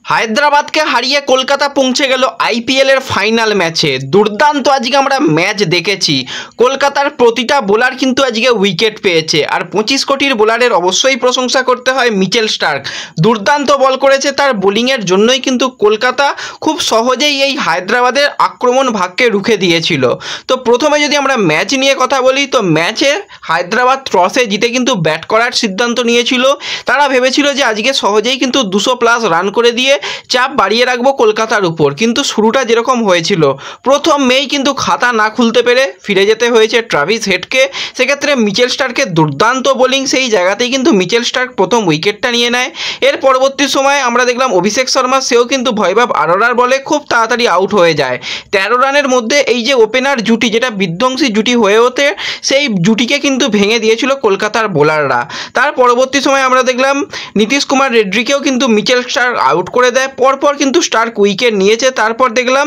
হায়দ্রাবাদকে হারিয়ে কলকাতা পৌঁছে গেল আইপিএলের ফাইনাল ম্যাচে। দুর্দান্ত আজকে আমরা ম্যাচ দেখেছি। কলকাতার প্রতিটা বোলার কিন্তু আজকে উইকেট পেয়েছে, আর 25 কোটির বোলারের অবশ্যই প্রশংসা করতে হয় মিচেল স্টার্ক। দুর্দান্ত বল করেছে, তার বোলিংয়ের জন্যই কিন্তু কলকাতা খুব সহজেই এই হায়দ্রাবাদের আক্রমণ ভাগকে রুখে দিয়েছিল। তো প্রথমে যদি আমরা ম্যাচ নিয়ে কথা বলি, তো ম্যাচে হায়দ্রাবাদ টসে জিতে কিন্তু ব্যাট করার সিদ্ধান্ত নিয়েছিল। তারা ভেবেছিল যে আজকে সহজেই কিন্তু 200+ রান করে দিয়ে চাপ বাড়িয়ে রাখবো কলকাতার উপর। কিন্তু শুরুটা যেরকম হয়েছিল, প্রথম মেই কিন্তু খাতা না খুলতে পেরে ফিরে যেতে হয়েছে ট্রাভিস হেডকে। সেক্ষেত্রে মিচেল স্টার্কের দুর্দান্ত বোলিং, সেই জায়গাতেই কিন্তু মিচেল স্টার্ক প্রথম উইকেটটা নিয়ে নেয়। এর পরবর্তী সময় আমরা দেখলাম অভিষেক শর্মা, সেও কিন্তু ভৈভব আরোরার বলে খুব তাড়াতাড়ি আউট হয়ে যায়। 13 রানের মধ্যে এই যে ওপেনার জুটি, যেটা বিধ্বংসী জুটি হয়ে ওঠে, সেই জুটিকে কিন্তু ভেঙে দিয়েছিল কলকাতার বোলাররা। তার পরবর্তী সময় আমরা দেখলাম নীতিশ কুমার রেড্ডিকেও কিন্তু মিচেল স্টার্ক আউট করে দেয়। পরপর কিন্তু স্টার্ক উইকেট নিয়েছে। তারপর দেখলাম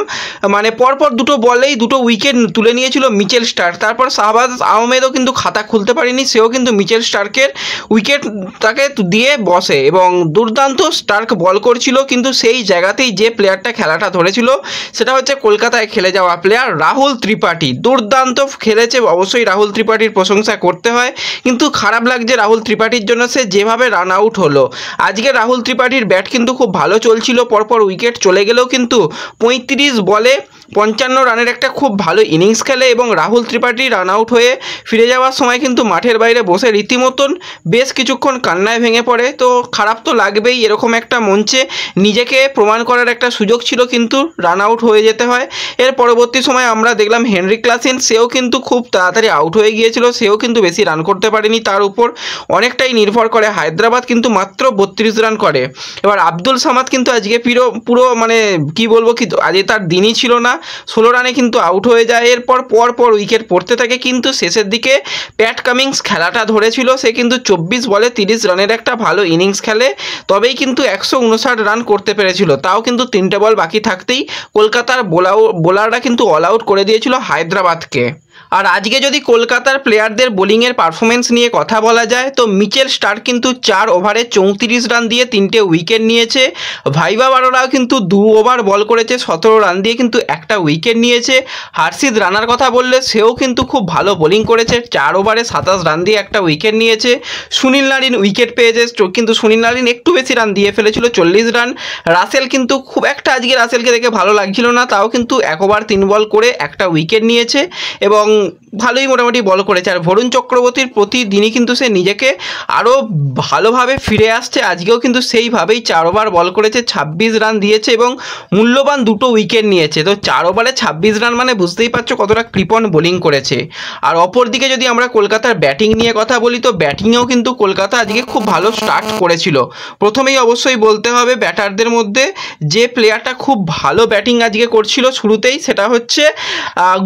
পরপর দুটো বলেই দুটো উইকেট তুলে নিয়েছিল মিচেল স্টার্ক। তারপর শাহবাজ আহমেদও কিন্তু খাতা খুলতে পারেনি, সেও কিন্তু মিচেল স্টার্কের উইকেট তাকে দিয়ে বসে এবং দুর্দান্ত স্টার্ক বল করছিল। কিন্তু সেই জায়গাতেই যে প্লেয়ারটা খেলাটা ধরেছিল, সেটা হচ্ছে কলকাতায় খেলে যাওয়া প্লেয়ার রাহুল ত্রিপাঠী। দুর্দান্ত খেলেছে, অবশ্যই রাহুল ত্রিপাঠীর প্রশংসা করতে হয়। কিন্তু খারাপ লাগছে রাহুল ত্রিপাঠীর জন্য, সে যেভাবে রান আউট হলো। আজকে রাহুল ত্রিপাঠীর ব্যাট কিন্তু খুব ভালো চলছিল, পরপর উইকেট চলে গেলেও কিন্তু 35 বলে 55 রানের একটা খুব ভালো ইনিংস খেলে এবং রাহুল ত্রিপাঠী রান আউট হয়ে ফিরে যাওয়ার সময় কিন্তু মাঠের বাইরে বসে রীতিমতন বেশ কিছুক্ষণ কান্নায় ভেঙে পড়ে। তো খারাপ তো লাগবেই, এরকম একটা মঞ্চে নিজেকে প্রমাণ করার একটা সুযোগ ছিল, কিন্তু রান আউট হয়ে যেতে হয়। এর পরবর্তী সময় আমরা দেখলাম হেনরি ক্লাসেন, সেও কিন্তু খুব তাড়াতাড়ি আউট হয়ে গিয়েছিল, সেও কিন্তু বেশি রান করতে পারেনি। তার উপর অনেকটাই নির্ভর করে হায়দ্রাবাদ, কিন্তু মাত্র 32 রান করে। এবার আব্দুল সামাদ কিন্তু আজকে পুরো কি বলবো, আজকে তার দিনই ছিল না। 16 রানে কিন্তু আউট হয়ে যায়। এরপর পর উইকেট পড়তে থাকে, কিন্তু শেষের দিকে প্যাট কামিংস খেলাটা ধরেছিল। সে কিন্তু 24 বলে 30 রানের একটা ভালো ইনিংস খেলে, তবেই কিন্তু 159 রান করতে পেরেছিল। তাও কিন্তু 3টে বল বাকি থাকতেই কলকাতার বোলাররা কিন্তু অল আউট করে দিয়েছিল হায়দ্রাবাদকে। আর আজকে যদি কলকাতার প্লেয়ারদের বোলিংয়ের পারফরমেন্স নিয়ে কথা বলা যায়, তো মিচেল স্টার্ক কিন্তু 4 ওভারে 34 রান দিয়ে 3টে উইকেট নিয়েছে। ভৈভব আরোরাও কিন্তু 2 ওভার বল করেছে, 17 রান দিয়ে কিন্তু একটা উইকেট নিয়েছে। হর্ষিত রানার কথা বললে, সেও কিন্তু খুব ভালো বোলিং করেছে, 4 ওভারে 27 রান দিয়ে একটা উইকেট নিয়েছে। সুনীল নারিন উইকেট পেয়েছে, কিন্তু সুনীল নারিন একটু বেশি রান দিয়ে ফেলেছিল, 40 রান। রাসেল কিন্তু খুব একটা আজকে রাসেলকে দেখে ভালো লাগছিল না, তাও কিন্তু 1 ওভার 3 বল করে একটা উইকেট নিয়েছে এবং ভালোই মোটামুটি বল করেছে। আর বরুণ চক্রবর্তীর প্রতিদিনই কিন্তু সে নিজেকে আরও ভালোভাবে ফিরে আসছে। আজকেও কিন্তু সেইভাবেই 4 ওভার বল করেছে, 26 রান দিয়েছে এবং মূল্যবান 2টো উইকেট নিয়েছে। তো 4 ওভারে 26 রান মানে বুঝতেই পারছো কতটা কৃপণ বোলিং করেছে। আর অপরদিকে যদি আমরা কলকাতার ব্যাটিং নিয়ে কথা বলি, তো ব্যাটিংয়েও কিন্তু কলকাতা আজকে খুব ভালো স্টার্ট করেছিল। প্রথমেই অবশ্যই বলতে হবে ব্যাটারদের মধ্যে যে প্লেয়ারটা খুব ভালো ব্যাটিং আজকে করছিল শুরুতেই, সেটা হচ্ছে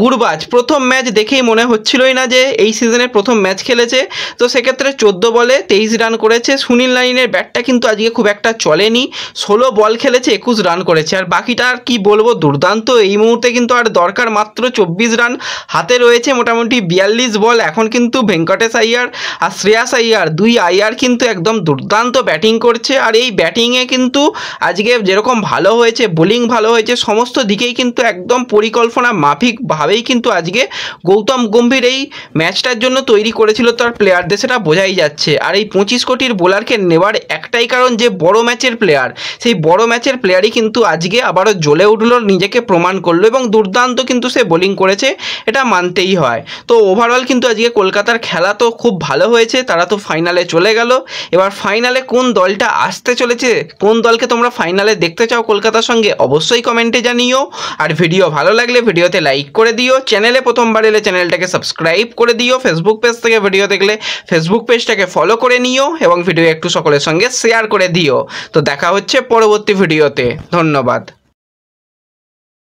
গুরবাজ। প্রথম ম্যাচ দেখেই মনে হচ্ছিলই না যে এই সিজনের প্রথম ম্যাচ খেলেছে। তো সেক্ষেত্রে 14 বলে 23 রান করেছে। সুনীল নারিনের ব্যাটটা কিন্তু আজকে খুব একটা চলেনি, 16 বল খেলেছে, 21 রান করেছে। আর বাকিটা আর কি বলবো, দুর্দান্ত। এই মুহূর্তে কিন্তু আর দরকার মাত্র 24 রান, হাতে রয়েছে মোটামুটি 42 বল। এখন কিন্তু ভেঙ্কটেশ আইয়ার আর শ্রেয়াস আইয়ার, 2 আইয়ার কিন্তু একদম দুর্দান্ত ব্যাটিং করছে। আর এই ব্যাটিংয়ে কিন্তু আজকে যেরকম ভালো হয়েছে, বোলিং ভালো হয়েছে, সমস্ত দিকেই কিন্তু একদম পরিকল্পনা মাফিকভাবেই কিন্তু আজকে গৌতম গম্ভীর এই ম্যাচটার জন্য তৈরি করেছিল তার প্লেয়ারদের, সেটা বোঝাই যাচ্ছে। আর এই 25 কোটির বোলারকে নেওয়ার একটাই কারণ, যে বড় ম্যাচের প্লেয়ার, সেই বড় ম্যাচের প্লেয়ারই কিন্তু আজকে আবারও জ্বলে উঠলো, নিজেকে প্রমাণ করলো এবং দুর্দান্ত কিন্তু সে বোলিং করেছে, এটা মানতেই হয়। তো ওভারঅল কিন্তু আজকে কলকাতার খেলা তো খুব ভালো হয়েছে, তারা তো ফাইনালে চলে গেল। এবার ফাইনালে কোন দলটা আসতে চলেছে, কোন দলকে তোমরা ফাইনালে দেখতে চাও কলকাতার সঙ্গে, অবশ্যই কমেন্টে জানিও। আর ভিডিও ভালো লাগলে ভিডিওতে লাইক করে দিও, চ্যানেলে প্রথমবার এলে চ্যানেলটাকে সাবস্ক্রাইব করে দিও, ফেসবুক পেজ থেকে ভিডিও দেখলে ফেসবুক পেজটাকে ফলো করে নিও এবং ভিডিও একটু সকলের সঙ্গে শেয়ার করে দিও। তো দেখা হচ্ছে পরবর্তী ভিডিওতে। ধন্যবাদ।